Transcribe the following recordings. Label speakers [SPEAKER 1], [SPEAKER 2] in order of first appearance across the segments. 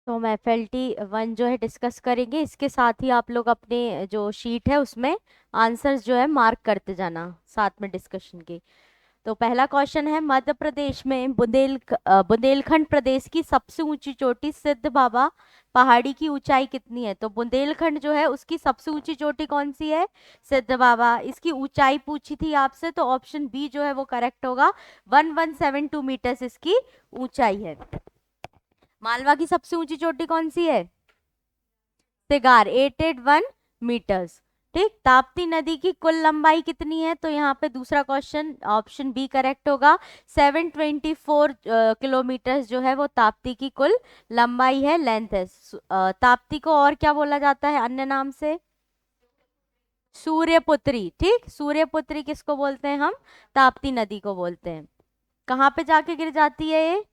[SPEAKER 1] तो हम FLT 1 जो है डिस्कस करेंगे। इसके साथ ही आप लोग अपने जो शीट है उसमें आंसर्स जो है मार्क करते जाना साथ में डिस्कशन के। तो पहला क्वेश्चन है, मध्य प्रदेश में बुंदेलखंड प्रदेश की सबसे ऊंची चोटी सिद्ध बाबा पहाड़ी की ऊंचाई कितनी है? तो बुंदेलखंड जो है उसकी सबसे ऊंची चोटी कौन सी है? सिद्ध बाबा। इसकी ऊंचाई पूछी थी आपसे, तो ऑप्शन बी जो है वो करेक्ट होगा। 1172 मीटर्स इसकी ऊंचाई है। मालवा की सबसे ऊंची चोटी कौन सी है? सिगार, 881 मीटर्स। ठीक। ताप्ती नदी की कुल लंबाई कितनी है? तो यहाँ पे दूसरा क्वेश्चन ऑप्शन बी करेक्ट होगा। 724 किलोमीटर जो है वो ताप्ती की कुल लंबाई है, लेंथ है। ताप्ती को और क्या बोला जाता है अन्य नाम से? सूर्यपुत्री। ठीक, सूर्यपुत्री किसको बोलते हैं हम? ताप्ती नदी को बोलते हैं। कहाँ पे जाके गिर जाती है ये?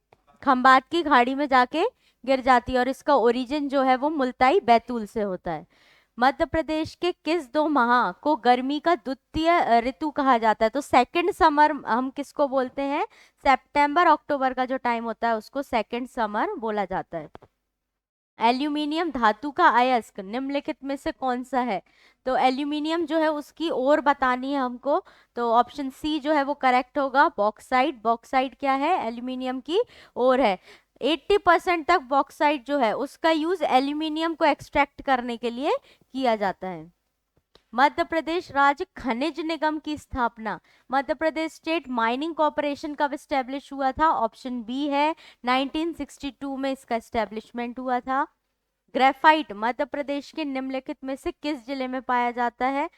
[SPEAKER 1] खंबात की खाड़ी में जाके गिर जाती है, और इसका ओरिजिन जो है वो मुल्ताई बैतूल से होता है। मध्य प्रदेश के किस 2 माह को गर्मी का द्वितीय ऋतु कहा जाता है? तो सेकंड समर हम किसको बोलते हैं? सितंबर अक्टूबर का जो टाइम होता है उसको सेकंड समर बोला जाता है। एल्यूमिनियम धातु का अयस्क निम्नलिखित में से कौन सा है? तो एल्यूमिनियम जो है उसकी ओर बतानी है हमको, तो ऑप्शन सी जो है वो करेक्ट होगा, बॉक्साइट। बॉक्साइट क्या है? एल्यूमिनियम की ओर है। 80% तक बॉक्साइट जो है उसका यूज एल्यूमिनियम को एक्सट्रैक्ट करने के लिए किया जाता है। मध्य प्रदेश राज्य खनिज निगम की स्थापना, Madhya Pradesh state mining corporation कब स्टेब्लिश हुआ था? ऑप्शन बी है 1962 में इसका एस्टेब्लिशमेंट हुआ था। ग्रेफाइट मध्य प्रदेश के निम्नलिखित में से किस जिले में पाया जाता है?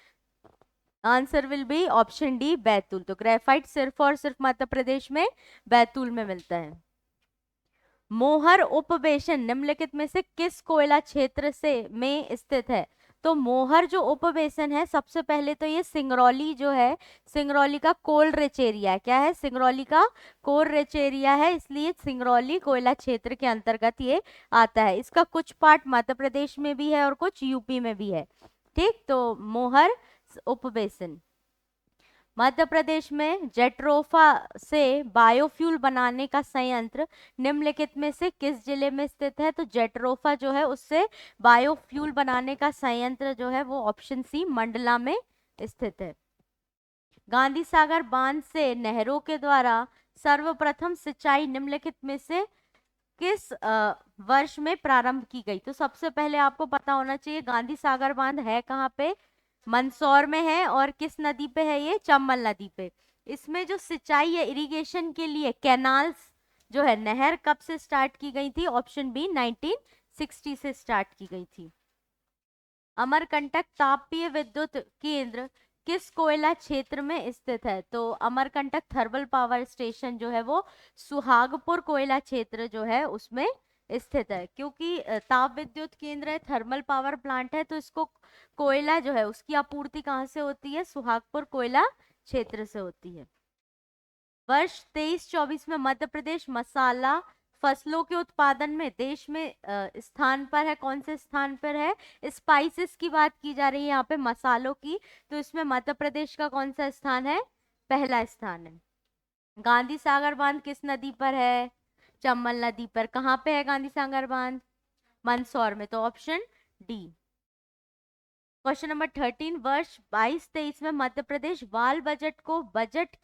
[SPEAKER 1] Answer will be option D, Betul. तो ग्रेफाइट सिर्फ और सिर्फ मध्य प्रदेश में बैतूल में मिलता है। मोहर उपवेशन निम्नलिखित में से किस कोयला क्षेत्र से में स्थित है? तो मोहर जो उपवेशन है, सबसे पहले तो ये सिंगरौली जो है, सिंगरौली का कोल रिच एरिया है। क्या है? सिंगरौली का कोल रिच एरिया है, इसलिए सिंगरौली कोयला क्षेत्र के अंतर्गत ये आता है। इसका कुछ पार्ट मध्य प्रदेश में भी है और कुछ यूपी में भी है। ठीक, तो मोहर उपवेशन। मध्य प्रदेश में जेट्रोफा से बायोफ्यूल बनाने का संयंत्र निम्नलिखित में से किस जिले में स्थित है? तो जेट्रोफा जो है उससे बायोफ्यूल बनाने का संयंत्र जो है वो ऑप्शन सी, मंडला में स्थित है। गांधी सागर बांध से नहरों के द्वारा सर्वप्रथम सिंचाई निम्नलिखित में से किस वर्ष में प्रारंभ की गई? तो सबसे पहले आपको पता होना चाहिए गांधी सागर बांध है कहाँ पे? मंदसौर में है। और किस नदी पे है ये? चंबल नदी पे। इसमें जो सिंचाई या इरिगेशन के लिए कैनाल्स जो है, नहर कब से स्टार्ट की गई थी? ऑप्शन बी 1960 से स्टार्ट की गई थी। अमरकंटक तापीय विद्युत केंद्र किस कोयला क्षेत्र में स्थित है? तो अमरकंटक थर्मल पावर स्टेशन जो है वो सुहागपुर कोयला क्षेत्र जो है उसमें स्थित है। क्योंकि ताप विद्युत केंद्र है, थर्मल पावर प्लांट है, तो इसको कोयला जो है उसकी आपूर्ति कहाँ से होती है? सुहागपुर कोयला क्षेत्र से होती है। वर्ष 23-24 में मध्य प्रदेश मसाला फसलों के उत्पादन में देश में स्थान पर है। कौन से स्थान पर है? स्पाइसेस की बात की जा रही है यहाँ पे, मसालों की, तो इसमें मध्य प्रदेश का कौन सा स्थान है? पहला स्थान है। गांधी सागर बांध किस नदी पर है? चंबल नदी पर। कहाँ पे है गांधी सागर बांध? मंदसौर में। तो ऑप्शन डी। क्वेश्चन नंबर 13, वर्ष 22-23 में मध्य प्रदेश बाल बजट को बजट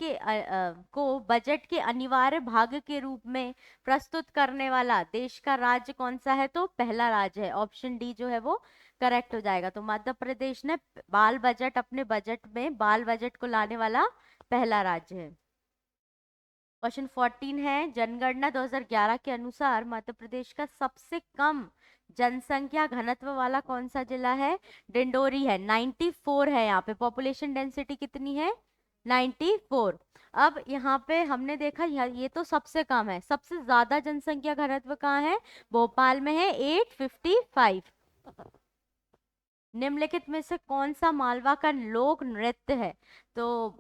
[SPEAKER 1] के अनिवार्य भाग के रूप में प्रस्तुत करने वाला देश का राज्य कौन सा है? तो पहला राज्य है, ऑप्शन डी जो है वो करेक्ट हो जाएगा। तो मध्य प्रदेश ने बाल बजट, अपने बजट में बाल बजट को लाने वाला पहला राज्य है। क्वेश्चन 14 है, जनगणना 2011 के अनुसार मध्य प्रदेश का सबसे कम जनसंख्या घनत्व वाला कौन सा जिला है? डिंडोरी है, 94 है। यहाँ पे पॉपुलेशन डेंसिटी कितनी है? 94। अब यहाँ पे हमने देखा ये तो सबसे कम है, सबसे ज्यादा जनसंख्या घनत्व कहाँ है? भोपाल में है, 855। निम्नलिखित में से कौन सा मालवा का लोक नृत्य है? तो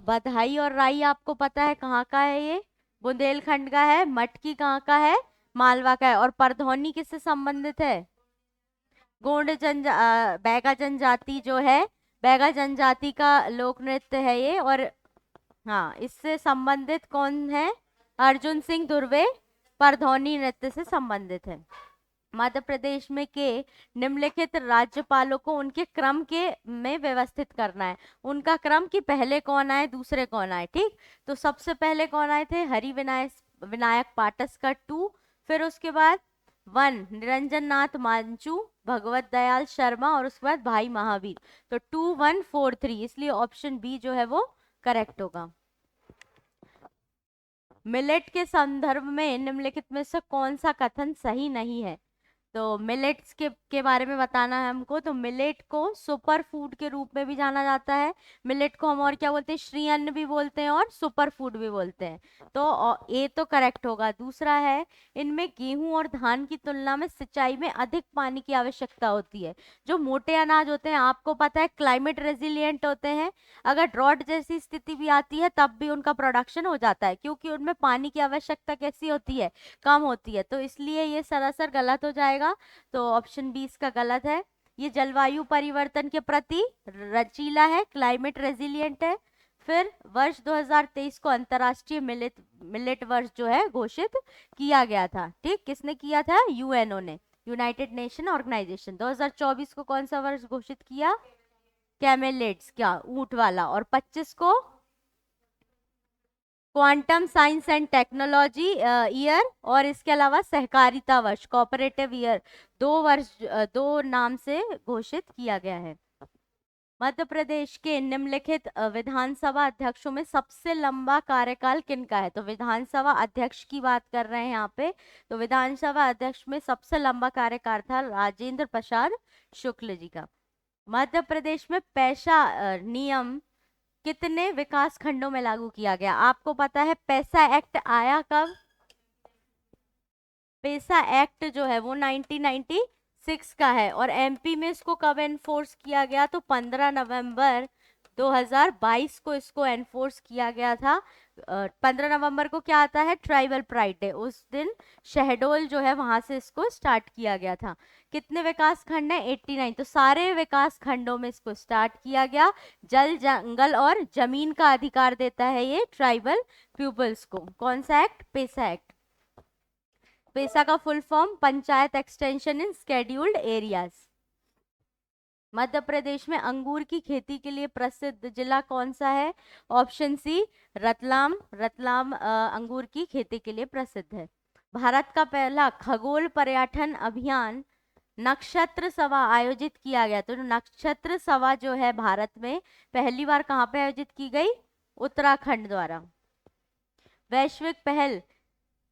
[SPEAKER 1] बधाई और राई आपको पता है कहाँ का है ये? बुंदेलखंड का है। मटकी कहाँ का है? मालवा का है। और परधौनी किससे संबंधित है? बैगा जनजाति जो है, बैगा जनजाति का लोक नृत्य है ये। और हाँ, इससे संबंधित कौन है? अर्जुन सिंह धुर्वे परधौनी नृत्य से संबंधित है। मध्य प्रदेश में के निम्नलिखित राज्यपालों को उनके क्रम के में व्यवस्थित करना है। उनका क्रम कि पहले कौन आए दूसरे कौन आए, ठीक। तो सबसे पहले कौन आए थे, हरि विनायक विनायक पाटसकर 2, फिर उसके बाद 1 निरंजन नाथ मांचू, भगवत दयाल शर्मा, और उसके बाद भाई महावीर। तो 2 1 4 3, इसलिए ऑप्शन बी जो है वो करेक्ट होगा। मिलेट के संदर्भ में निम्नलिखित में से कौन सा कथन सही नहीं है। तो मिलेट्स के बारे में बताना है हमको। तो मिलेट को सुपर फूड के रूप में भी जाना जाता है। मिलेट को हम और क्या बोलते हैं, श्री अन्न भी बोलते हैं और सुपर फूड भी बोलते हैं। तो ए तो करेक्ट होगा। दूसरा है, इनमें गेहूं और धान की तुलना में सिंचाई में अधिक पानी की आवश्यकता होती है। जो मोटे अनाज होते हैं आपको पता है क्लाइमेट रेजिलिएंट होते हैं, अगर ड्रॉट जैसी स्थिति भी आती है तब भी उनका प्रोडक्शन हो जाता है, क्योंकि उनमें पानी की आवश्यकता कैसी होती है, कम होती है। तो इसलिए ये सरासर गलत हो जाएगा। तो ऑप्शन बी इसका गलत है। ये जलवायु परिवर्तन के प्रति रचीला है, क्लाइमेट रेजिलिएंट है। फिर वर्ष 2023 को अंतर्राष्ट्रीय मिलेट वर्ष जो है घोषित किया गया था, ठीक। किसने किया था, यूएनओ ने, यूनाइटेड नेशन ऑर्गेनाइजेशन। 2024 को कौन सा वर्ष घोषित किया, कैमेलेट्स, क्या ऊंट वाला। और 25 को quantum science and technology year, और इसके अलावा सहकारिता वर्ष, कोऑपरेटिव ईयर। 2 वर्ष 2 नाम से घोषित किया गया है। मध्य प्रदेश के निम्नलिखित विधानसभा अध्यक्षों में सबसे लंबा कार्यकाल किनका है। तो विधानसभा अध्यक्ष की बात कर रहे हैं यहाँ पे। तो विधानसभा अध्यक्ष में सबसे लंबा कार्यकाल था राजेंद्र प्रसाद शुक्ल जी का। मध्य प्रदेश में पैसा नियम कितने विकास खंडों में लागू किया गया। आपको पता है पैसा एक्ट आया कब, पैसा एक्ट जो है वो 1996 का है। और एमपी में इसको कब एनफोर्स किया गया, तो 15 नवंबर 2022 को इसको एनफोर्स किया गया था। 15 नवंबर को क्या आता है, ट्राइबल प्राइड डे, उस दिन शहडोल जो है वहां से इसको स्टार्ट किया गया था। कितने विकास खंड है, 89। तो सारे विकास खंडों में इसको स्टार्ट किया गया। जल जंगल और जमीन का अधिकार देता है ये ट्राइबल पीपल्स को। कौन सा एक्ट, पेसा एक्ट। पेसा का full form panchayat extension in scheduled areas. Madhya Pradesh में अंगूर की खेती के लिए प्रसिद्ध जिला कौन सा है। Option C Ratlam. रतलाम अंगूर की खेती के लिए प्रसिद्ध है। भारत का पहला खगोल पर्यटन अभियान नक्षत्र सभा आयोजित किया गया। तो नक्षत्र सभा जो है भारत में पहली बार कहाँ पे आयोजित की गई, उत्तराखंड द्वारा। वैश्विक पहल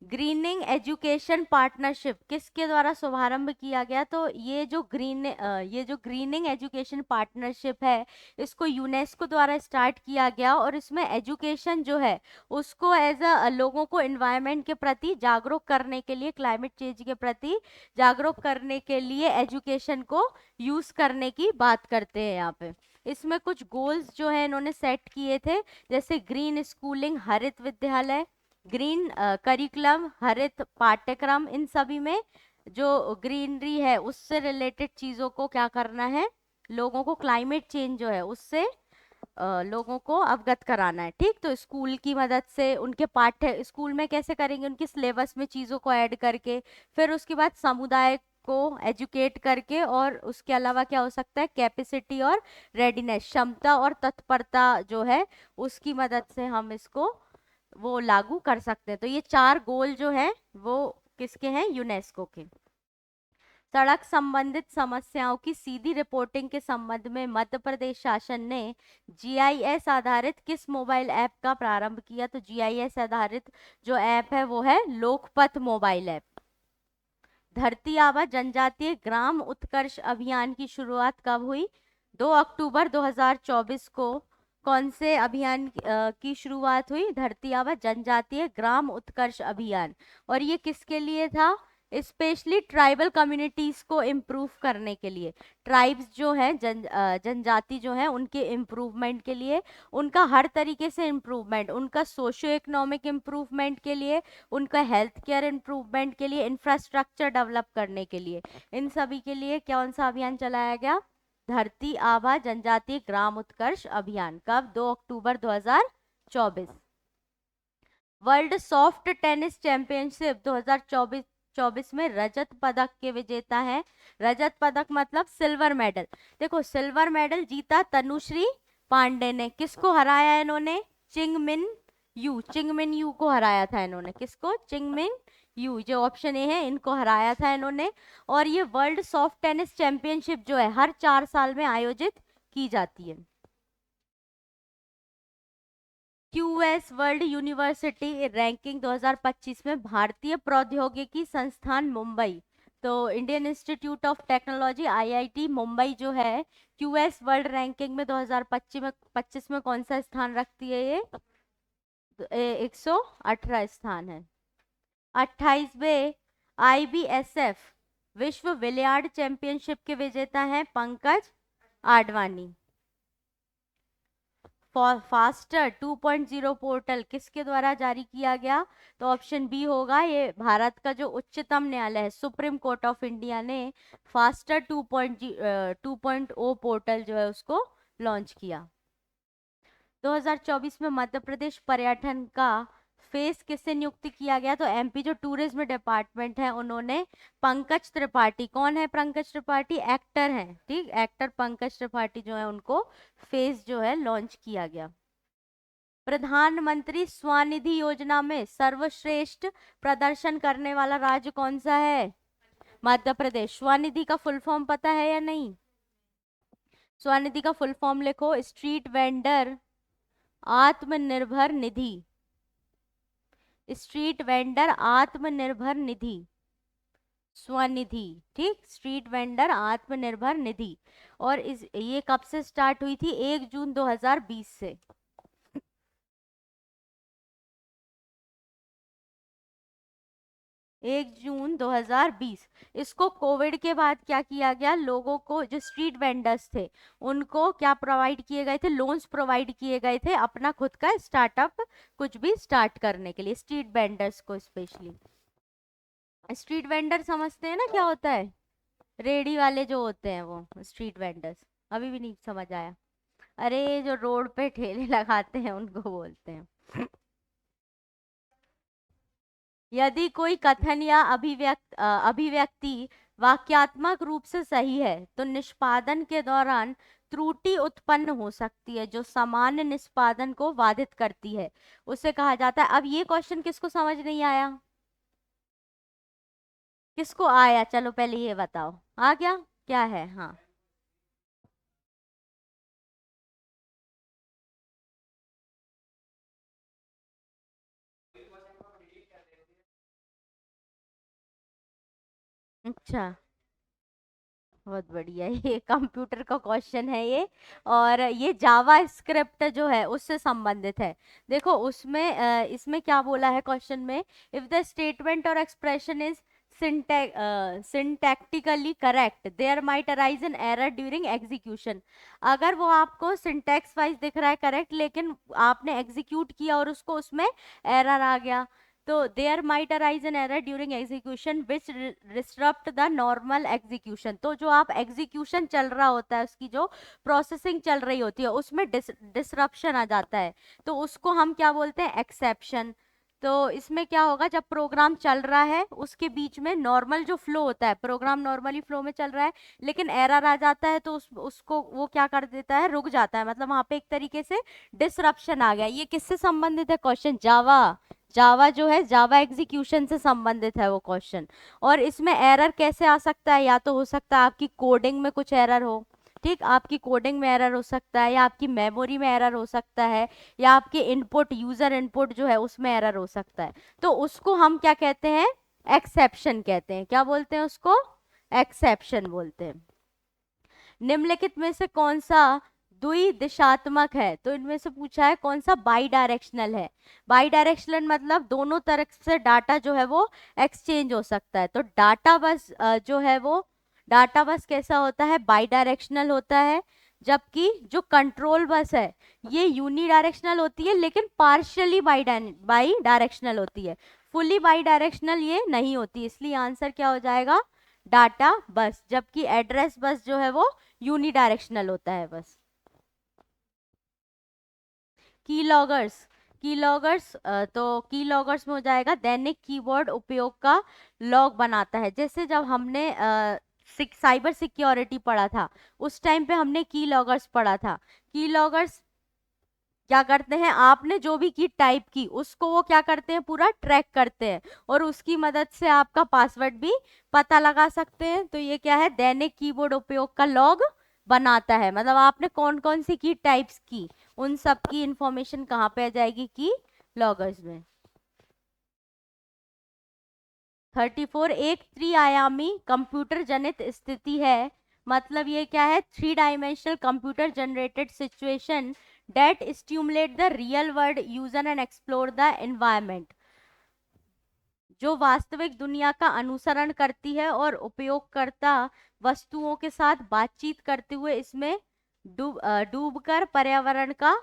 [SPEAKER 1] ग्रीनिंग एजुकेशन पार्टनरशिप किसके द्वारा शुभारंभ किया गया। तो ये जो ग्रीनिंग एजुकेशन पार्टनरशिप है इसको यूनेस्को द्वारा स्टार्ट किया गया। और इसमें एजुकेशन जो है उसको एज अ लोगों को एनवायरनमेंट के प्रति जागरूक करने के लिए, क्लाइमेट चेंज के प्रति जागरूक करने के लिए एजुकेशन को यूज करने की बात करते हैं यहाँ पे। इसमें कुछ गोल्स जो है इन्होंने सेट किए थे, जैसे ग्रीन स्कूलिंग, हरित विद्यालय, ग्रीन करिकुलम, हरित पाठ्यक्रम। इन सभी में जो ग्रीनरी है उससे रिलेटेड चीजों को क्या करना है, लोगों को क्लाइमेट चेंज जो है उससे लोगों को अवगत कराना है, ठीक। तो स्कूल की मदद से उनके पाठ्य, स्कूल में कैसे करेंगे, उनके सिलेबस में चीजों को ऐड करके, फिर उसके बाद समुदाय को एजुकेट करके, और उसके अलावा क्या हो सकता है, कैपेसिटी और रेडीनेस, क्षमता और तत्परता जो है उसकी मदद से हम इसको वो लागू कर सकते हैं। तो ये 4 गोल जो है वो किसके हैं, यूनेस्को के। सड़क संबंधित समस्याओं की सीधी रिपोर्टिंग के संबंध में मध्य प्रदेश शासन ने जीआईएस आधारित किस मोबाइल ऐप का प्रारंभ किया। तो जीआईएस आधारित जो ऐप है वो है लोकपथ मोबाइल ऐप। धरती आबा जनजातीय ग्राम उत्कर्ष अभियान की शुरुआत कब हुई। 2 अक्टूबर 2024 को कौन से अभियान की शुरुआत हुई, धरती आबा जनजातीय ग्राम उत्कर्ष अभियान। और ये किसके लिए था, स्पेशली ट्राइबल कम्युनिटीज को इम्प्रूव करने के लिए। ट्राइब्स जो हैं, जनजाति जो है उनके इम्प्रूवमेंट के लिए, उनका हर तरीके से इम्प्रूवमेंट, उनका सोशियो इकोनॉमिक इम्प्रूवमेंट के लिए, उनका हेल्थ केयर इम्प्रूवमेंट के लिए, इंफ्रास्ट्रक्चर डेवलप करने के लिए, इन सभी के लिए कौन सा अभियान चलाया गया, धरती आबा जनजातीय ग्राम उत्कर्ष अभियान। कब, 2 अक्टूबर 2024। वर्ल्ड सॉफ्ट टेनिस चैंपियनशिप 2024 2024 में रजत पदक के विजेता है। रजत पदक मतलब सिल्वर मेडल। देखो सिल्वर मेडल जीता तनुश्री पांडे ने। किसको हराया है इन्होंने? चिंगमिन यू को हराया था इन्होंने। किसको? चिंगमिन यू, जो ऑप्शन ए है, इनको हराया था इन्होंने। और ये वर्ल्ड सॉफ्ट टेनिस चैंपियनशिप जो है हर 4 साल में आयोजित की जाती है। क्यूएस वर्ल्ड यूनिवर्सिटी रैंकिंग 2025 में भारतीय प्रौद्योगिकी संस्थान मुंबई, तो Indian institute of technology IIT Mumbai जो है क्यूएस वर्ल्ड रैंकिंग में 2025 में कौन सा स्थान रखती है? ये 118 स्थान है। 28वें आईबीएसएफ विश्व बिलियर्ड चैंपियनशिप के विजेता हैं पंकज आडवाणी। फास्टर 2.0 पोर्टल किसके द्वारा जारी किया गया? तो ऑप्शन बी होगा, ये भारत का जो उच्चतम न्यायालय है सुप्रीम कोर्ट ऑफ इंडिया ने फास्टर 2.0 पोर्टल जो है उसको लॉन्च किया। 2024 में मध्य प्रदेश पर्यटन का फेस किससे नियुक्त किया गया? तो एमपी जो टूरिज्म डिपार्टमेंट है उन्होंने पंकज त्रिपाठी, कौन है पंकज त्रिपाठी? एक्टर हैं, ठीक, एक्टर पंकज त्रिपाठी जो है उनको फेस जो है लॉन्च किया गया। प्रधानमंत्री स्वनिधि योजना में सर्वश्रेष्ठ प्रदर्शन करने वाला राज्य कौन सा है? मध्य प्रदेश। स्वनिधि का फुल फॉर्म पता है या नहीं? स्वनिधि का फुल फॉर्म लिखो, street vendor Atmanirbhar Nidhi. Street vendor Atmanirbhar Nidhi, Svanidhi, ठीक, स्ट्रीट वेंडर आत्मनिर्भर निधि। और ये कब से स्टार्ट हुई थी? 1 जून 2020 से। 1 जून 2020। इसको कोविड के बाद क्या किया गया? लोगों को, जो स्ट्रीट वेंडर्स थे उनको क्या प्रोवाइड किए गए थे? लोन्स प्रोवाइड किए गए थे अपना खुद का स्टार्टअप कुछ भी स्टार्ट करने के लिए, स्ट्रीट वेंडर्स को स्पेशली। स्ट्रीट वेंडर समझते हैं ना क्या होता है? रेडी वाले जो होते हैं वो स्ट्रीट वेंडर्स। अभी भी नहीं समझ आया? अरे जो रोड पे ठेले लगाते हैं उनको बोलते हैं। यदि कोई कथन या अभिव्यक्ति वाक्यात्मक रूप से सही है तो निष्पादन के दौरान त्रुटि उत्पन्न हो सकती है जो सामान्य निष्पादन को बाधित करती है, उसे कहा जाता है। अब ये क्वेश्चन किसको समझ नहीं आया? किसको आया? चलो पहले ये बताओ, आ गया? क्या है? हाँ, अच्छा, बहुत बढ़िया। ये कंप्यूटर का क्वेश्चन है ये, और ये जावा स्क्रिप्ट जो है उससे संबंधित है। देखो उसमें इसमें क्या बोला है क्वेश्चन में? इफ द स्टेटमेंट और expression is syntactically correct there might arise an error during execution। अगर वो आपको सिंटैक्स वाइज दिख रहा है करेक्ट, लेकिन आपने एग्जीक्यूट किया और उसको उसमें एरर आ गया, तो there might arise an error during execution which disrupt the normal execution. तो जो आप एग्जीक्यूशन चल रहा होता है, उसकी जो प्रोसेसिंग चल रही होती है उसमें डिसरप्शन आ जाता है, तो उसको हम क्या बोलते हैं? एक्सेप्शन। तो इसमें क्या होगा? जब प्रोग्राम चल रहा है उसके बीच में नॉर्मल जो फ्लो होता है, प्रोग्राम नॉर्मली फ्लो में चल रहा है लेकिन एरर आ जाता है, तो उसको वो क्या कर देता है? रुक जाता है, मतलब वहां पे एक तरीके से डिसरप्शन आ गया। ये किससे संबंधित है क्वेश्चन? जावा। जावा जो है जावा एग्जीक्यूशन से संबंधित है वो क्वेश्चन। और इसमें एरर कैसे आ सकता है? या तो हो सकता है आपकी कोडिंग में कुछ एरर हो, ठीक, आपकी कोडिंग में एरर हो सकता है, या आपकी मेमोरी में एरर हो सकता है, या आपके इनपुट, यूजर इनपुट जो है उसमें एरर हो सकता है। तो उसको हम क्या कहते हैं? एक्सेप्शन कहते हैं। क्या बोलते हैं उसको? एक्सेप्शन बोलते हैं। निम्नलिखित में से कौन सा द्विदिशात्मक है? तो इनमें से पूछा है कौन सा बाई डायरेक्शनल है। बाई डायरेक्शनल मतलब दोनों तरफ से डाटा जो है वो एक्सचेंज हो सकता है। तो डाटा बस जो है वो, डाटा बस कैसा होता है? बाई डायरेक्शनल होता है। जबकि जो कंट्रोल बस है ये यूनी डायरेक्शनल होती है, लेकिन पार्शियली बाई डायरेक्शनल होती है। फुली बाई डायरेक्शनल ये नहीं होती, इसलिए आंसर क्या हो जाएगा? डाटा बस। जबकि एड्रेस बस जो है वो यूनी डायरेक्शनल होता है बस। की लॉगर्स, कीलॉगर्स, तो कीलॉगर्स में हो जाएगा दैनिक कीबोर्ड उपयोग का लॉग बनाता है। जैसे जब हमने साइबर सिक्योरिटी पढ़ा था, उस टाइम पे हमने कीलॉगर्स पढ़ा था। कीलॉगर्स क्या करते हैं, आपने जो भी की टाइप की उसको वो क्या करते हैं, पूरा ट्रैक करते हैं और उसकी मदद से आपका पासवर्ड भी पता लगा सकते हैं। तो ये क्या है, दैनिक कीबोर्ड उपयोग का लॉग बनाता है। मतलब आपने कौन कौन सी की टाइप्स की, उन सब की इंफॉर्मेशन कहाँ पे आ जाएगी, की लॉगर्स में। 34 एक त्रिआयामी कंप्यूटर जनित स्थिति है। मतलब ये क्या है, three dimensional computer generated situation that stimulate the real world user and explore the environment, जो वास्तविक दुनिया का अनुसरण करती है और उपयोगकर्ता वस्तुओं के साथ बातचीत करते हुए इसमें डूबकर पर्यावरण का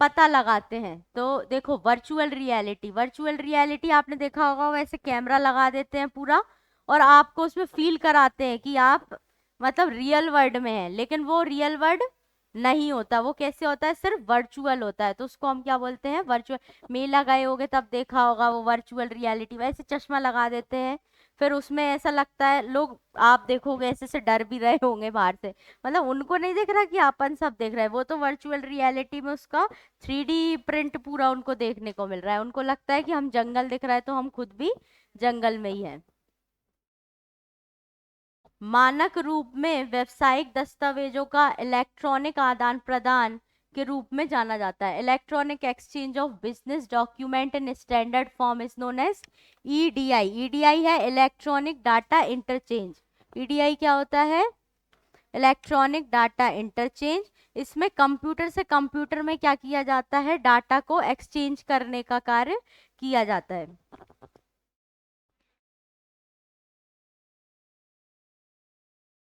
[SPEAKER 1] पता लगाते हैं। तो देखो वर्चुअल रियलिटी, वर्चुअल रियलिटी आपने देखा होगा, वैसे कैमरा लगा देते हैं पूरा और आपको उसमें फील कराते हैं कि आप मतलब रियल वर्ल्ड में हैं, लेकिन वो रियल वर्ल्ड नहीं होता। वो कैसे होता है, सिर्फ वर्चुअल होता है। तो उसको हम क्या बोलते हैं, वर्चुअल। मेला गए होगे तब देखा होगा वो वर्चुअल रियलिटी, वैसे चश्मा लगा देते हैं, फिर उसमें ऐसा लगता है लोग, आप देखोगे ऐसे से डर भी रहे होंगे बाहर से, मतलब उनको नहीं दिख रहा कि अपन सब देख रहे हैं, वो तो वर्चुअल रियलिटी में उसका 3D प्रिंट पूरा उनको देखने को मिल रहा है। उनको लगता है कि हम जंगल दिख रहा है तो हम खुद भी जंगल में ही हैं। मानक रूप में व्यावसायिक दस्तावेजों का इलेक्ट्रॉनिक आदान प्रदान के रूप में जाना जाता है। Electronic exchange of business document in standard form is known as EDI. EDI है इलेक्ट्रॉनिक डाटा इंटरचेंज। ईडीआई क्या होता है, इलेक्ट्रॉनिक डाटा इंटरचेंज। इसमें कंप्यूटर से कंप्यूटर में क्या किया जाता है, डाटा को एक्सचेंज करने का कार्य किया जाता है।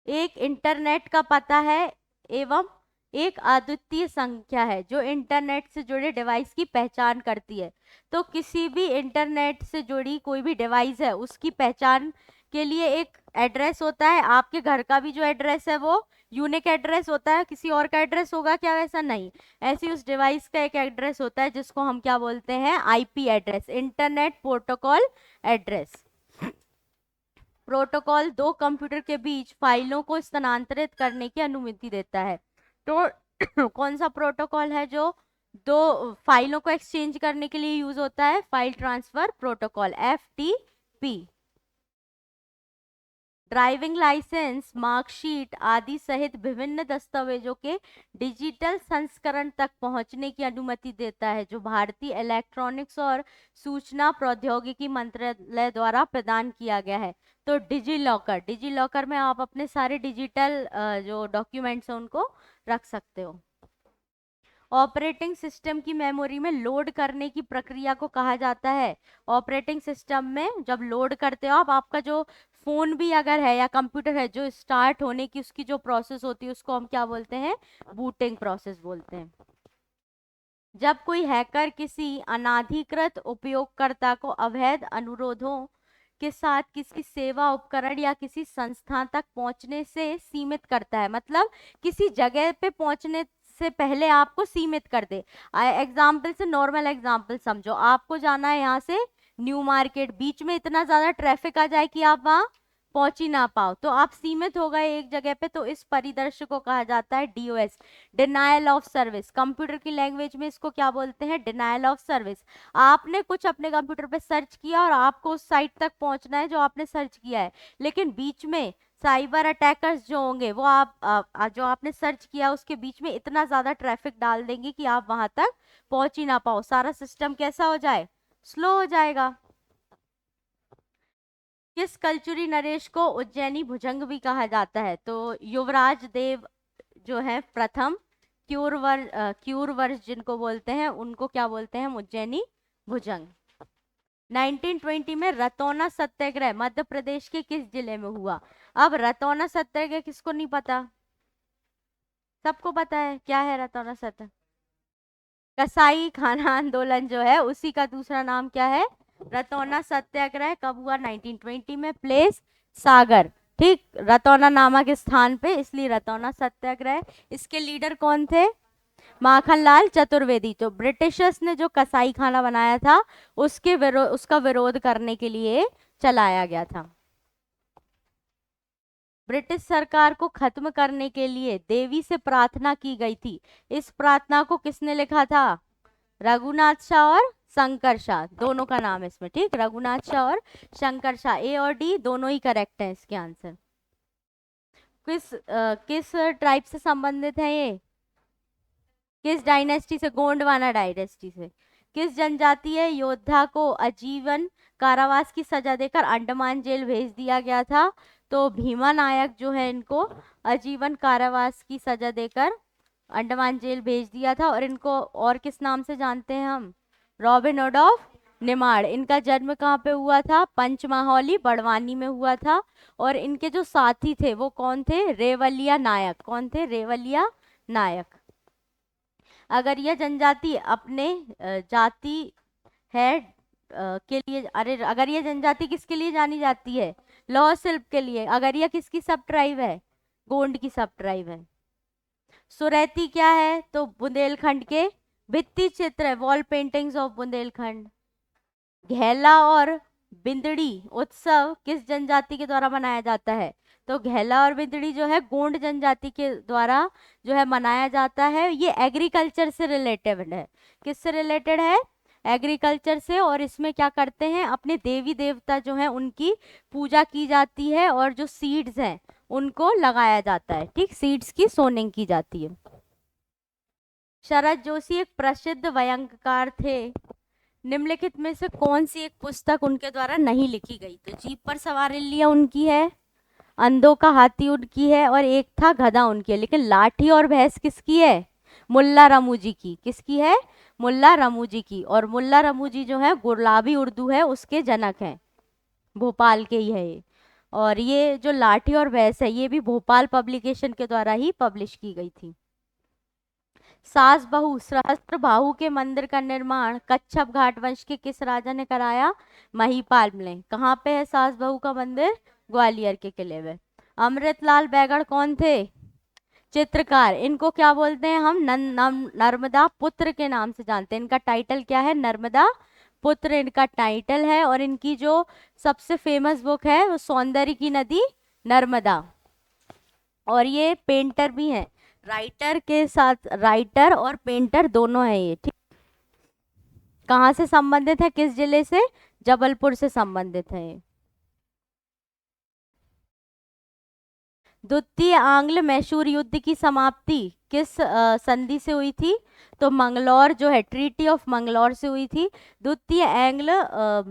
[SPEAKER 1] एक इंटरनेट का पता है एवं एक अद्वितीय संख्या है जो इंटरनेट से जुड़े डिवाइस की पहचान करती है। तो किसी भी इंटरनेट से जुड़ी कोई भी डिवाइस है उसकी पहचान के लिए एक एड्रेस होता है। आपके घर का भी जो एड्रेस है वो यूनिक एड्रेस होता है, किसी और का एड्रेस होगा क्या, वैसा नहीं। ऐसी उस डिवाइस का एक एड्रेस होता है जिसको हम क्या बोलते हैं, IP address, internet protocol address. Protocol दो कंप्यूटर के बीच फाइलों को स्थानांतरित करने की अनुमति देता है। तो कौन सा प्रोटोकॉल है जो दो फाइलों को एक्सचेंज करने के लिए यूज होता है, file transfer protocol, FTP. Driving licence, marksheet आदि सहित विभिन्न दस्तावेजों के डिजिटल संस्करण तक पहुंचने की अनुमति देता है, जो भारतीय इलेक्ट्रॉनिक्स और सूचना प्रौद्योगिकी मंत्रालय द्वारा प्रदान किया गया है। तो डिजी लॉकर, डिजी लॉकर में आप अपने सारे डिजिटल जो डॉक्यूमेंट्स हैं उनको रख सकते हो। ऑपरेटिंग सिस्टम की मेमोरी में लोड करने की प्रक्रिया को कहा जाता है, ऑपरेटिंग सिस्टम में जब लोड करते हो आप, आपका जो फोन भी अगर है या कंप्यूटर है, जो स्टार्ट होने की उसकी जो प्रोसेस होती है उसको हम क्या बोलते हैं, बूटिंग प्रोसेस बोलते हैं। जब कोई हैकर किसी अनाधिकृत उपयोगकर्ता को अवैध अनुरोधों के साथ किसी सेवा उपकरण या किसी संस्थान तक पहुंचने से सीमित करता है, मतलब किसी जगह पे पहुंचने से पहले आपको सीमित कर दे। एग्जाम्पल से, नॉर्मल एग्जाम्पल समझो, आपको जाना है यहाँ से न्यू मार्केट, बीच में इतना ज्यादा ट्रैफिक आ जाए कि आप वहां पहुंच ही ना पाओ, तो आप सीमित हो गए एक जगह पे, तो इस परिदृश्य को कहा जाता है DOS, denial of service. Computer की लैंग्वेज में इसको क्या बोलते हैं, डिनायल ऑफ सर्विस। आपने कुछ अपने कंप्यूटर पे सर्च किया और आपको उस साइट तक पहुंचना है जो आपने सर्च किया है, लेकिन बीच में साइबर अटैकर्स जो होंगे वो जो आपने सर्च किया उसके बीच में इतना ज्यादा ट्रैफिक डाल देंगे कि आप वहां तक पहुंच ही ना पाओ, सारा सिस्टम कैसा हो जाए, स्लो हो जाएगा। किस कलचुरी नरेश को उज्जैनी भुजंग भी कहा जाता है, तो युवराज देव जो है प्रथम क्यूरवर्ष जिनको बोलते हैं उनको क्या बोलते हैं, उज्जैनी भुजंग। 1920 में रतौना सत्याग्रह मध्य प्रदेश के किस जिले में हुआ। अब रतौना सत्याग्रह किसको नहीं पता, सबको पता है, क्या है रतौना सत्याग्रह, कसाई खाना आंदोलन जो है उसी का दूसरा नाम क्या है, रतौना सत्याग्रह। कब हुआ, 1920 में, प्लेस सागर, ठीक, रतौना नामक स्थान पे, इसलिए रतौना सत्याग्रह। इसके लीडर कौन थे, माखनलाल चतुर्वेदी। तो ब्रिटिशर्स ने जो कसाई खाना बनाया था उसका विरोध करने के लिए चलाया गया था। ब्रिटिश सरकार को खत्म करने के लिए देवी से प्रार्थना की गई थी। इस प्रार्थना को किसने लिखा था? रघुनाथ शाह और शंकर शाह, दोनों का नाम है इसमें, ठीक। रघुनाथ शाह और शंकर शाह, ए और डी दोनों ही करेक्ट है इसके आंसर। किस ट्राइब से संबंधित है ये? किस डायनेस्टी से? गोंडवाना डायनेस्टी से। किस जनजातीय योद्धा को आजीवन कारावास की सजा देकर अंडमान जेल भेज दिया गया था? तो भीमा नायक जो है, इनको आजीवन कारावास की सजा देकर अंडमान जेल भेज दिया था। और इनको और किस नाम से जानते हैं हम? Robin hood of Nimar. इनका जन्म कहाँ पे हुआ था? पंचमहौली बड़वानी में हुआ था। और इनके जो साथी थे वो कौन थे? रेवलिया नायक। कौन थे? रेवलिया नायक। अगर यह जनजाति अपने जाति है के लिए, अरे अगर यह जनजाति किसके लिए जानी जाती है? लौह शिल्प के लिए। अगर यह किसकी सब ट्राइब है? गोंड की सब ट्राइब है। सुरैती क्या है? तो बुंदेलखंड के भित्ति चित्र है, वॉल पेंटिंग्स ऑफ बुंदेलखंड। घेला और बिंदड़ी उत्सव किस जनजाति के द्वारा मनाया जाता है? तो घेला और बिंदड़ी जो है गोंड जनजाति के द्वारा जो है मनाया जाता है। ये एग्रीकल्चर से रिलेटेड है। किससे रिलेटेड है? एग्रीकल्चर से। और इसमें क्या करते हैं? अपने देवी देवता जो है उनकी पूजा की जाती है और जो सीड्स हैं उनको लगाया जाता है, ठीक। सीड्स की सोनिंग की जाती है। शरद जोशी एक प्रसिद्ध व्यंग्यकार थे। निम्नलिखित में से कौन सी एक पुस्तक उनके द्वारा नहीं लिखी गई? तो जीप पर सवार इल्लियां उनकी है, अंधों का हाथी उनकी है, और एक था गधा उनकी है। लेकिन लाठी और भैंस किसकी है? मुल्ला रमूजी की। किसकी है? मुल्ला रमूजी की। और मुल्ला रमूजी जो है गुलाबी उर्दू है उसके जनक हैं, भोपाल के ही है ये। और ये जो लाठी और भैंस है ये भी भोपाल पब्लिकेशन के द्वारा ही पब्लिश की गई थी। सास बहू सहस्त्र बाहु के मंदिर का निर्माण कच्छप घाट वंश के किस राजा ने कराया? महिपाल ने। कहाँ पे है सास बहू का मंदिर? ग्वालियर के किले में। अमृतलाल बैगड़ कौन थे? चित्रकार। इनको क्या बोलते हैं हम? नर्मदा पुत्र के नाम से जानते हैं। इनका टाइटल क्या है? नर्मदा पुत्र इनका टाइटल है। और इनकी जो सबसे फेमस बुक है वो सौंदर्य की नदी नर्मदा। और ये पेंटर भी हैं, राइटर के साथ, राइटर और पेंटर दोनों है ये, ठीक। कहाँ से संबंधित है? किस जिले से? जबलपुर से संबंधित है ये। द्वितीय आंग्ल मैसूर युद्ध की समाप्ति किस संधि से हुई थी? तो मंगलौर जो है, ट्रीटी ऑफ मंगलौर से हुई थी। द्वितीय एंग्लो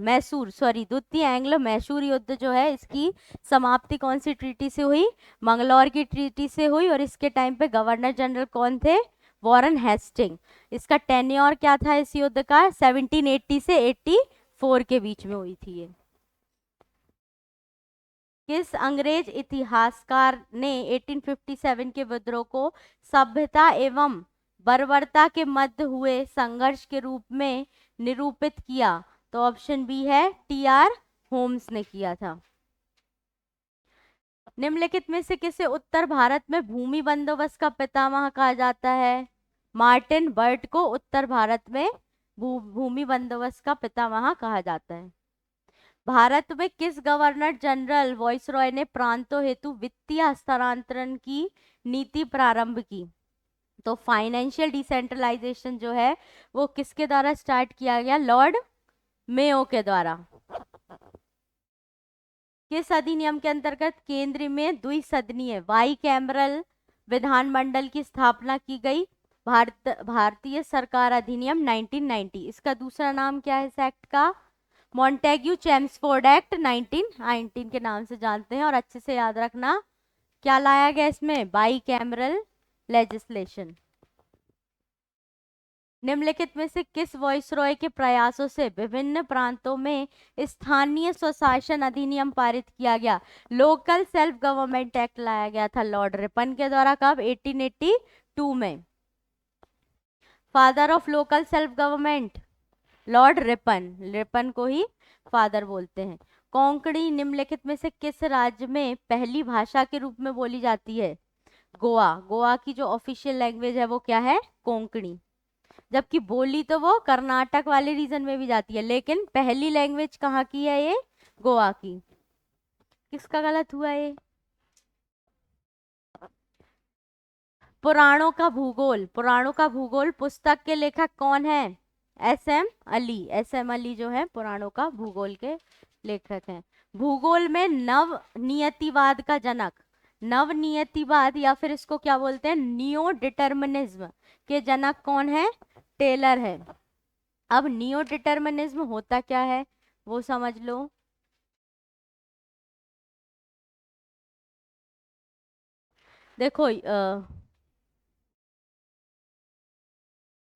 [SPEAKER 1] मैसूर युद्ध जो है इसकी समाप्ति कौन सी ट्रीटी से हुई? मंगलौर की ट्रीटी से हुई। और इसके टाइम पे गवर्नर जनरल कौन थे? Warren Hasting. इसका टेन्योर क्या था इस युद्ध का? 1780 से 84 के बीच में हुई थी ये। किस अंग्रेज इतिहासकार ने 1857 के विद्रोह को सभ्यता एवं बर्बरता के मध्य हुए संघर्ष के रूप में निरूपित किया? तो ऑप्शन बी है टी.आर. होम्स ने किया था। निम्नलिखित में से किसे उत्तर भारत में भूमि बंदोबस्त का पितामह कहा जाता है? मार्टिन बर्ट को उत्तर भारत में भूमि बंदोबस्त का पितामह कहा जाता है। भारत में किस गवर्नर जनरल वॉइसरॉय ने प्रांतों हेतु वित्तीय हस्तांतरण की नीति प्रारंभ की? तो फाइनेंशियल डिसेंट्रलाइजेशन जो है वो किसके द्वारा स्टार्ट किया गया? लॉर्ड मेयो के द्वारा। किस अधिनियम के अंतर्गत केंद्र में द्विसदनीय बाईकैमरल विधानमंडल की स्थापना की गई? भारतीय सरकार अधिनियम 1990। इसका दूसरा नाम क्या है इस एक्ट का? मॉन्टेग्यू चेम्सफोर्ड एक्ट 1919 के नाम से जानते हैं। और अच्छे से याद रखना क्या लाया गया इसमें? Bicameral legislation. निम्नलिखित में से किस वॉइसरॉय के प्रयासों से विभिन्न प्रांतों में स्थानीय स्वशासन अधिनियम पारित किया गया? लोकल सेल्फ गवर्नमेंट एक्ट लाया गया था लॉर्ड रिपन के द्वारा। कब? 1882 में। Father of local self government Lord Ripon. Ripon को ही फादर बोलते हैं। कोंकणी निम्नलिखित में से किस राज्य में पहली भाषा के रूप में बोली जाती है? गोवा, गोवा की जो ऑफिशियल लैंग्वेज है वो क्या है, कोंकणी। जबकि बोली तो वो कर्नाटक वाले रीजन में भी जाती है, लेकिन पहली लैंग्वेज कहाँ की है ये, गोवा की। किसका गलत हुआ ये? पुराणों का भूगोल, पुराणों का भूगोल पुस्तक के लेखक कौन है, S M Ali. S M Ali जो है पुराणों का भूगोल के लेखक हैं। भूगोल में नव नियतिवाद का जनक, नव नियतिवाद या फिर इसको क्या बोलते हैं, नियो डिटर्मिनिज्म के जनक कौन है, टेलर है। अब नियो डिटर्मिनिज्म होता क्या है वो समझ लो। देखो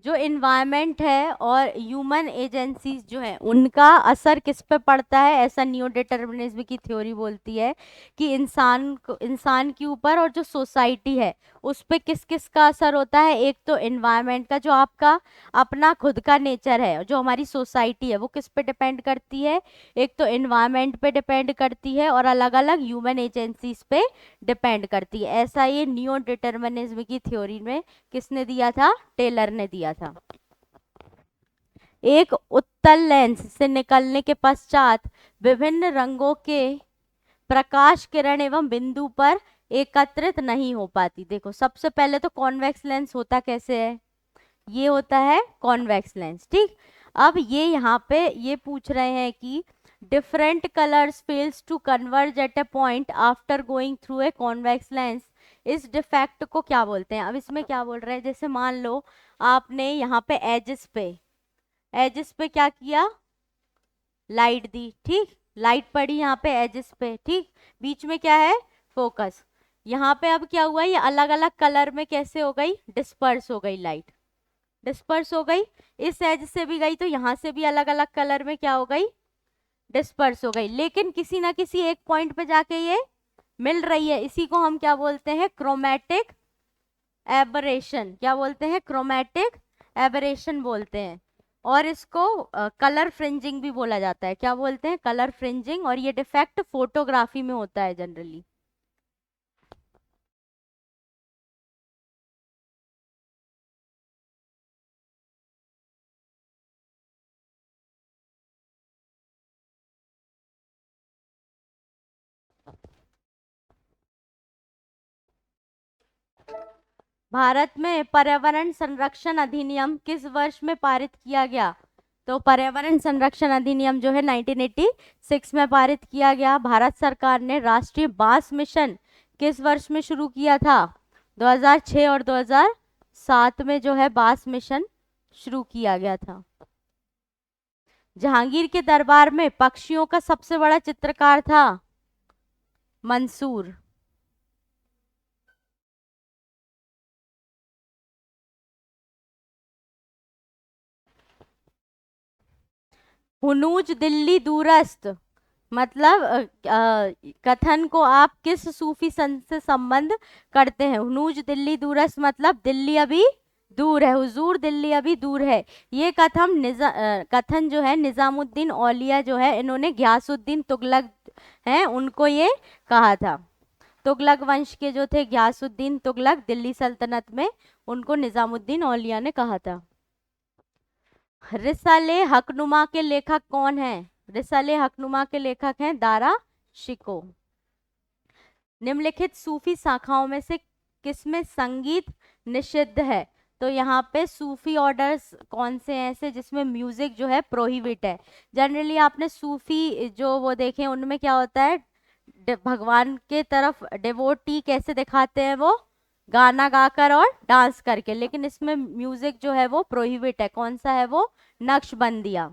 [SPEAKER 1] जो इन्वायरमेंट है और ह्यूमन एजेंसीज जो है उनका असर किस पे पड़ता है, ऐसा नियो डिटर्मिनिज्म की थ्योरी बोलती है कि इंसान के ऊपर और जो सोसाइटी है उस पे किस किस का असर होता है। एक तो इन्वायरमेंट का, जो आपका अपना खुद का नेचर है, जो हमारी सोसाइटी है वो किस पे डिपेंड करती है, एक तो इन्वायरमेंट पे डिपेंड करती है और अलग अलग ह्यूमन एजेंसीज पे डिपेंड करती है। ऐसा ये नियो डिटर्मिनिज्म की थ्योरी में किसने दिया था, टेलर ने दिया था। एक उत्तल लेंस से निकलने के पश्चात विभिन्न रंगों के प्रकाश किरण एवं बिंदु पर एकत्रित नहीं हो पाती। देखो सबसे पहले तो कॉन्वेक्स लेंस होता कैसे है, ये होता है कॉन्वेक्स लेंस, ठीक। अब ये यहाँ पे ये पूछ रहे हैं कि different colours fails to converge at a point after going through a convex lens, इस डिफेक्ट को क्या बोलते हैं। अब इसमें क्या बोल रहे हैं, जैसे मान लो आपने यहाँ पे एजेस पे क्या किया, लाइट दी, ठीक, लाइट पड़ी यहाँ पे एजेस पे, ठीक, बीच में क्या है, फोकस। यहाँ पे अब क्या हुआ, ये अलग अलग कलर में कैसे हो गई, डिस्पर्स हो गई, लाइट डिस्पर्स हो गई। इस एज से भी गई तो यहाँ से भी अलग अलग कलर में क्या हो गई, डिस्पर्स हो गई, लेकिन किसी ना किसी एक पॉइंट पे जाके ये मिल रही है। इसी को हम क्या बोलते हैं, क्रोमैटिक एबरेशन। क्या बोलते हैं, क्रोमैटिक एबरेशन बोलते हैं। और इसको कलर फ्रिंजिंग भी बोला जाता है। क्या बोलते हैं, कलर फ्रिंजिंग। और ये डिफेक्ट फोटोग्राफी में होता है जनरली। भारत में पर्यावरण संरक्षण अधिनियम किस वर्ष में पारित किया गया। तो पर्यावरण संरक्षण अधिनियम जो है 1986 में पारित किया गया। भारत सरकार ने राष्ट्रीय बांस मिशन किस वर्ष में शुरू किया था, 2006 और 2007 में जो है बांस मिशन शुरू किया गया था। जहांगीर के दरबार में पक्षियों का सबसे बड़ा चित्रकार था मंसूर। हुनूज दिल्ली दूरस्थ मतलब कथन को आप किस सूफी संत से संबंध करते हैं। हुनूज दिल्ली दूरस्थ मतलब दिल्ली अभी दूर है, हुजूर दिल्ली अभी दूर है। ये कथन जो है निजामुद्दीन औलिया जो है इन्होंने घियासुद्दीन तुगलक हैं उनको ये कहा था। तुगलक वंश के जो थे घियासुद्दीन तुगलक दिल्ली सल्तनत में, उनको निजामुद्दीन औलिया ने कहा था। रिसाले हकनुमा के लेखक कौन है, रिसाले हकनुमा के लेखक हैं दारा शिको। निम्नलिखित सूफी शाखाओं में से किसमें संगीत निषिद्ध है। तो यहाँ पे सूफी ऑर्डर्स कौन से हैं ऐसे जिसमें म्यूजिक जो है प्रोहिबिट है। जनरली आपने सूफी जो वो देखे उनमें क्या होता है, भगवान के तरफ डिवोटी कैसे दिखाते हैं, वो गाना गाकर और डांस करके, लेकिन इसमें म्यूजिक जो है वो प्रोहिबिट है। कौन सा है वो, नक्शबंदिया।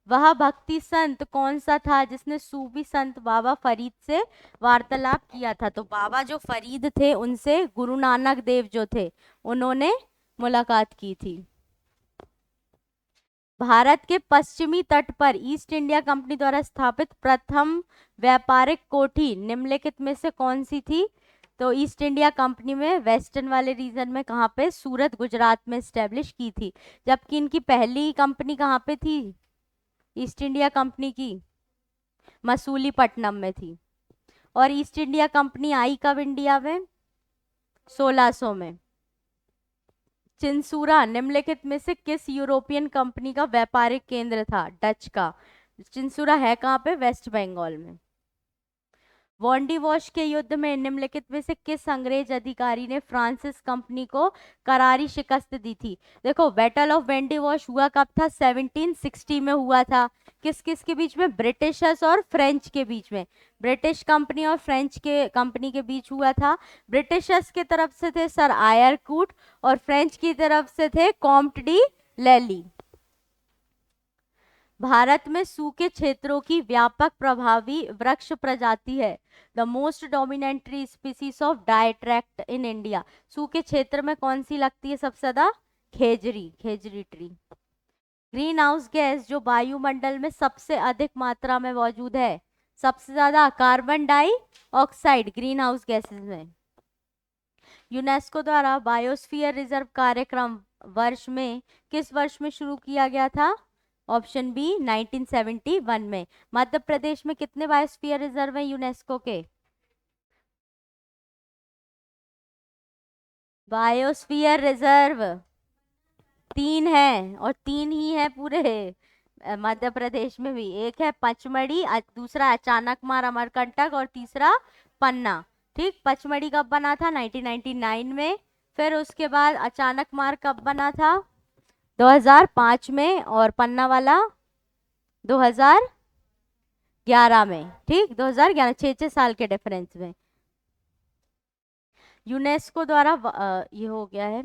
[SPEAKER 1] वह भक्ति संत कौन सा था जिसने सूफी संत बाबा फरीद से वार्तालाप किया था। तो बाबा जो फरीद थे उनसे गुरु नानक देव जो थे उन्होंने मुलाकात की थी। भारत के पश्चिमी तट पर ईस्ट इंडिया कंपनी द्वारा स्थापित प्रथम व्यापारिक कोठी निम्नलिखित में से कौन सी थी। तो ईस्ट इंडिया कंपनी में वेस्टर्न वाले रीजन में कहाँ पे, सूरत गुजरात में स्टैब्लिश की थी। जबकि इनकी पहली कंपनी कहाँ पे थी, ईस्ट इंडिया कंपनी की मसूलीपट्टनम में थी। और ईस्ट इंडिया कंपनी आई कब इंडिया में? 1600 में। चिंसूरा निम्नलिखित में से किस यूरोपियन कंपनी का व्यापारिक केंद्र था? डच का। चिंसूरा है कहाँ पे? वेस्ट बंगाल में। वॉन्डिवॉश के युद्ध में निम्नलिखित में से किस अंग्रेज अधिकारी ने फ्रांसिस कंपनी को करारी शिकस्त दी थी? देखो, बैटल ऑफ वॉन्डिवॉश हुआ कब था? 1760 में हुआ था। किस किस के बीच में? ब्रिटिशर्स और फ्रेंच के बीच में। ब्रिटिश कंपनी और फ्रेंच के कंपनी के बीच हुआ था। ब्रिटिशर्स की तरफ से थे सर आयरकूट और फ्रेंच की तरफ से थे कॉम्ट डी लैली। भारत में सूखे क्षेत्रों की व्यापक प्रभावी वृक्ष प्रजाति है। The most dominant tree species of dry tract in India. सूखे क्षेत्र में कौन सी लगती है सबसे ज्यादा? खेजरी, khejri tree. Greenhouse gas जो वायुमंडल में सबसे अधिक मात्रा में मौजूद है, सबसे ज्यादा carbon dioxide green house gases में। यूनेस्को द्वारा बायोस्फीयर रिजर्व कार्यक्रम किस वर्ष में शुरू किया गया था? ऑप्शन बी 1971 में। मध्य प्रदेश में कितने बायोस्फीयर रिजर्व हैं यूनेस्को के? बायोस्फीयर रिजर्व 3 है, और 3 ही है पूरे मध्य प्रदेश में भी। एक है पचमढ़ी, दूसरा अचानकमार अमरकंटक और तीसरा पन्ना। ठीक, पचमढ़ी कब बना था? 1999 में। फिर उसके बाद अचानकमार कब बना था? 2005 में। और पन्ना वाला 2011 में। ठीक, 2011, 6 साल के डिफरेंस में। यूनेस्को द्वारा ये हो गया है।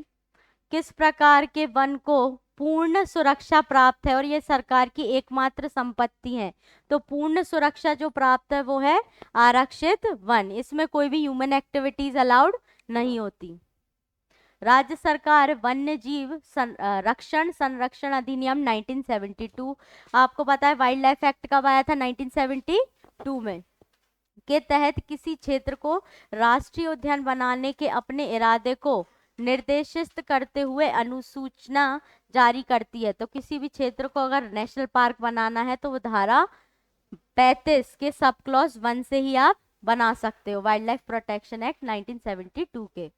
[SPEAKER 1] किस प्रकार के वन को पूर्ण सुरक्षा प्राप्त है और ये सरकार की एकमात्र संपत्ति है? तो पूर्ण सुरक्षा जो प्राप्त है वो है आरक्षित वन। इसमें कोई भी ह्यूमन एक्टिविटीज अलाउड नहीं होती। राज्य सरकार वन्य जीव रक्षण संरक्षण अधिनियम 1972, आपको पता है वाइल्ड लाइफ एक्ट कब आया था? 1972 में। के तहत किसी क्षेत्र को राष्ट्रीय उद्यान बनाने के अपने इरादे को निर्देशित करते हुए अनुसूचना जारी करती है। तो किसी भी क्षेत्र को अगर नेशनल पार्क बनाना है तो वो धारा 35 के सब क्लॉज 1 से ही आप बना सकते हो, वाइल्ड लाइफ प्रोटेक्शन एक्ट 1972 के।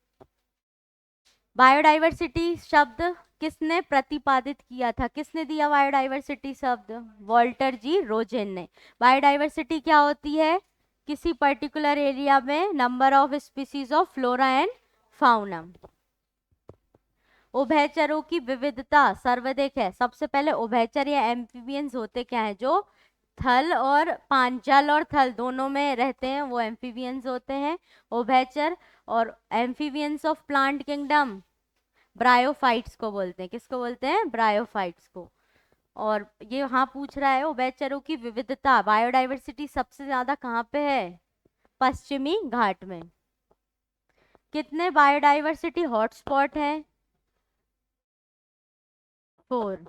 [SPEAKER 1] बायोडाइवर्सिटी शब्द किसने प्रतिपादित किया था? किसने दिया बायोडाइवर्सिटी शब्द? वॉल्टर जी रोजेन ने। बायोडाइवर्सिटी क्या होती है? किसी पर्टिकुलर एरिया में number of species of flora and fauna. उभयचरों की विविधता सर्वाधिक है। सबसे पहले उभयचर या एम्फीबियंस होते क्या है? जो थल और जल और थल दोनों में रहते हैं वो एम्फीबियंस होते हैं उभयचर। और amphibians of plant kingdom bryophytes को बोलते हैं। किसको बोलते हैं? ब्रायोफाइट्स को। और ये यहाँ पूछ रहा है उभयचरों की विविधता, बायोडाइवर्सिटी सबसे ज्यादा कहाँ पे है? पश्चिमी घाट में। कितने बायोडाइवर्सिटी हॉटस्पॉट हैं? 4।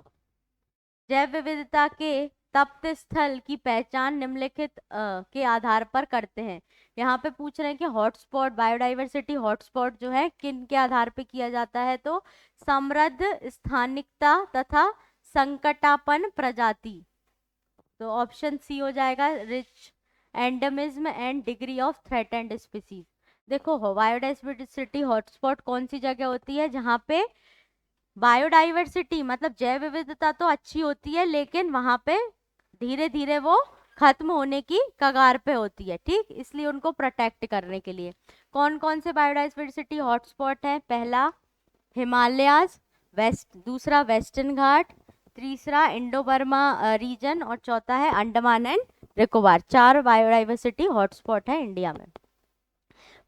[SPEAKER 1] जैव विविधता के तप्त स्थल की पहचान निम्नलिखित के आधार पर करते हैं। यहाँ पे पूछ रहे हैं कि हॉटस्पॉट, बायोडाइवर्सिटी हॉटस्पॉट जो है किन के आधार पे किया जाता है? तो समृद्ध स्थानिकता तथा संकटापन प्रजाति। तो ऑप्शन सी हो जाएगा, rich endemism and degree of threatened species. देखो, बायोडाइवर्सिटी हॉटस्पॉट कौन सी जगह होती है? जहाँ पे बायोडाइवर्सिटी मतलब जैव विविधता तो अच्छी होती है लेकिन वहां पे धीरे धीरे वो खत्म होने की कगार पे होती है। ठीक, इसलिए उनको प्रोटेक्ट करने के लिए कौन कौन से बायोडाइवर्सिटी हॉटस्पॉट है? पहला हिमालयाज, दूसरा वेस्टर्न घाट, तीसरा इंडो बर्मा रीजन और चौथा है Andaman and Nicobar. 4 biodiversity hotspot है इंडिया में।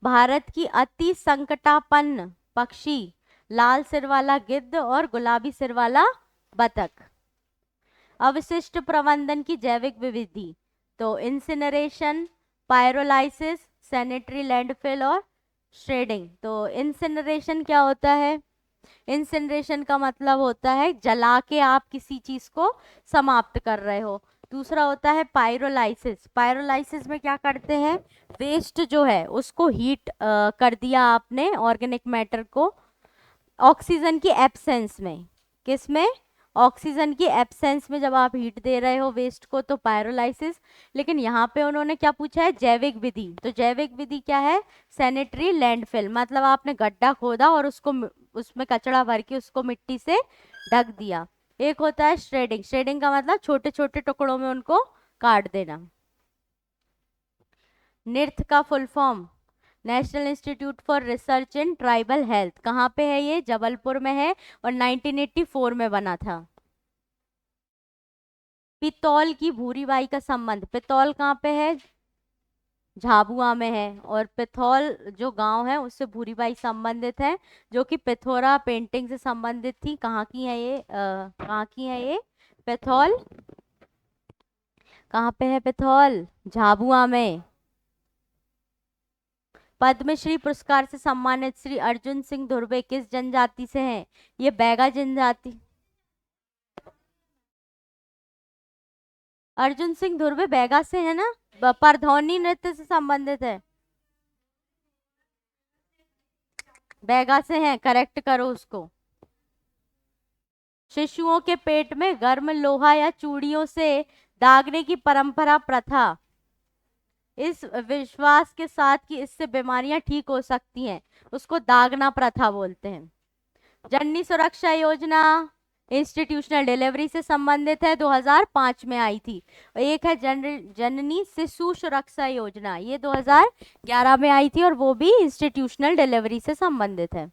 [SPEAKER 1] भारत की अति संकटापन्न पक्षी लाल सिर वाला गिद्ध और गुलाबी सिर वाला बतख। अवशिष्ट प्रबंधन की जैविक विधि, तो इंसिनरेशन, पायरोलाइसिस, सैनिटरी लैंडफिल और श्रेडिंग। तो इंसिनरेशन क्या होता है? इंसिनरेशन का मतलब होता है जला के आप किसी चीज को समाप्त कर रहे हो। दूसरा होता है पायरोलाइसिस। पायरोलाइसिस में क्या करते हैं? वेस्ट जो है उसको हीट कर दिया आपने, ऑर्गेनिक मैटर को, ऑक्सीजन की एब्सेंस में। किस में? ऑक्सीजन की एब्सेंस में जब आप हीट दे रहे हो वेस्ट को तो पायरोलाइसिस। लेकिन यहाँ पे उन्होंने क्या पूछा है, जैविक विधि। तो जैविक विधि क्या है, सैनिटरी लैंडफिल, मतलब आपने गड्ढा खोदा और उसको उसमें कचरा भर के उसको मिट्टी से ढक दिया। एक होता है श्रेडिंग, श्रेडिंग का मतलब छोटे छोटे टुकड़ों में उनको काट देना। निर्थ का full form, national institute for research in tribal health. कहाँ पे है ये, जबलपुर में है और 1984 में बना था। पितौल की भूरीबाई का संबंध, पितौल कहाँ पे है, झाबुआ में है, और पिथौल जो गांव है उससे भूरीबाई संबंधित है, जो कि पिथौरा पेंटिंग से संबंधित थी। कहाँ की है ये, कहाँ की है ये पिथौल, कहाँ पे है पिथौल, झाबुआ में। पद्मश्री पुरस्कार से सम्मानित श्री अर्जुन सिंह धुर्वे किस जनजाति से हैं, ये बैगा जनजाति। अर्जुन सिंह धुर्वे बैगा से है ना, परधौनी नृत्य से संबंधित है, बैगा से हैं, करेक्ट करो उसको। शिशुओं के पेट में गर्म लोहा या चूड़ियों से दागने की परंपरा प्रथा, इस विश्वास के साथ कि इससे बीमारियां ठीक हो सकती हैं, उसको दागना प्रथा बोलते हैं। जननी सुरक्षा योजना इंस्टीट्यूशनल डिलीवरी से संबंधित है, 2005 में आई थी। एक है जननी शिशु सुरक्षा योजना, ये 2011 में आई थी और वो भी इंस्टीट्यूशनल डिलीवरी से संबंधित है।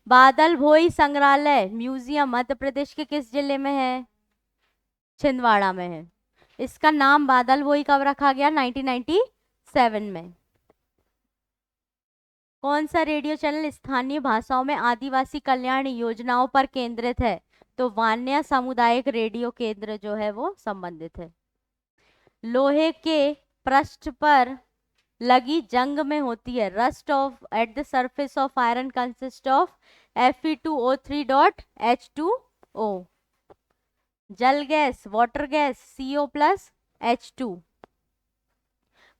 [SPEAKER 1] बादल भोई संग्रहालय म्यूजियम मध्य प्रदेश के किस जिले में है, छिंदवाड़ा में है। इसका नाम बादल भोई कब रखा गया, 1997 में। कौन सा रेडियो चैनल स्थानीय भाषाओं में आदिवासी कल्याण योजनाओं पर केंद्रित है, तो वान्या सामुदायिक रेडियो केंद्र जो है वो संबंधित है। लोहे के पृष्ठ पर लगी जंग में होती है, rust of at the surface of iron consist of Fe2O3.H2O। जल गैस, वाटर गैस, CO+H2।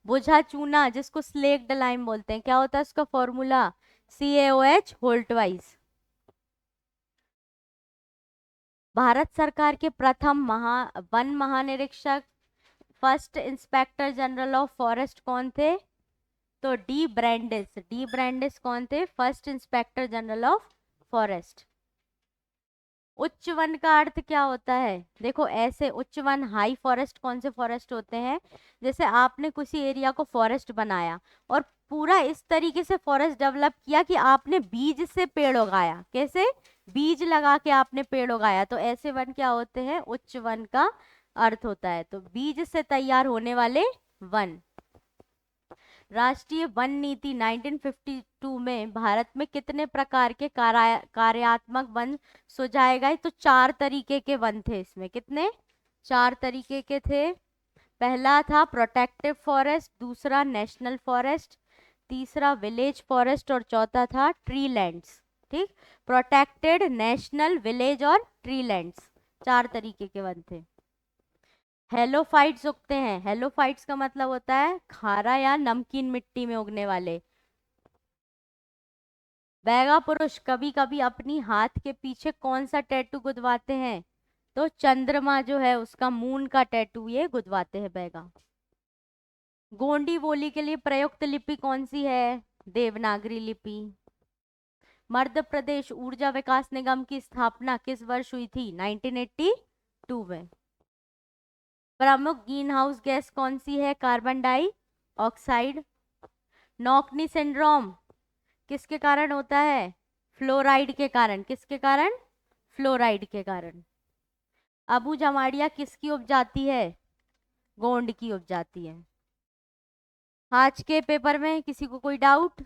[SPEAKER 1] बुझा चूना जिसको स्लेक्ड लाइम बोलते हैं, क्या होता है उसका formula, CaOH Holt wise. Bharat सरकार के प्रथम वन महानिरीक्षक first inspector general of forest कौन थे, तो डी ब्रांडिस। डी ब्रांडिस कौन थे, first inspector general of forest. उच्च वन का अर्थ क्या होता है, देखो ऐसे उच्च वन, हाई फॉरेस्ट कौन से फॉरेस्ट होते हैं, जैसे आपने किसी एरिया को फॉरेस्ट बनाया और पूरा इस तरीके से फॉरेस्ट डेवलप किया कि आपने बीज से पेड़ उगाया, कैसे, बीज लगा के आपने पेड़ उगाया, तो ऐसे वन क्या होते हैं, उच्च वन का अर्थ होता है। तो बीज से तैयार होने वाले वन। राष्ट्रीय वन नीति 1952 में भारत में कितने प्रकार के कार्यात्मक वन सुझाए गए, तो 4 तरीके के वन थे इसमें, कितने, 4 तरीके के थे। पहला था प्रोटेक्टिव फॉरेस्ट, दूसरा नेशनल फॉरेस्ट, तीसरा विलेज फॉरेस्ट और चौथा था ट्री लैंड्स। ठीक, प्रोटेक्टेड, नेशनल, विलेज और ट्री लैंड्स, 4 तरीके के वन थे। हेलोफाइट्स उगते हैं, हेलोफाइट्स का मतलब होता है खारा या नमकीन मिट्टी में उगने वाले। बैगा पुरुष कभी कभी अपनी हाथ के पीछे कौन सा टैटू गुदवाते हैं, तो चंद्रमा जो है उसका मून का टैटू ये गुदवाते हैं बैगा। गोंडी बोली के लिए प्रयुक्त लिपि कौन सी है, देवनागरी लिपि। मध्य प्रदेश ऊर्जा विकास निगम की स्थापना किस वर्ष हुई थी, 1982 में। प्रमुख ग्रीन हाउस गैस कौन सी है, कार्बन डाइऑक्साइड। नॉकनी सिंड्रोम किसके कारण होता है, फ्लोराइड के कारण, किसके कारण, फ्लोराइड के कारण। अबू जमाड़िया किसकी उपजाति है, गोंड की उपजाति है। आज के पेपर में किसी को कोई डाउट,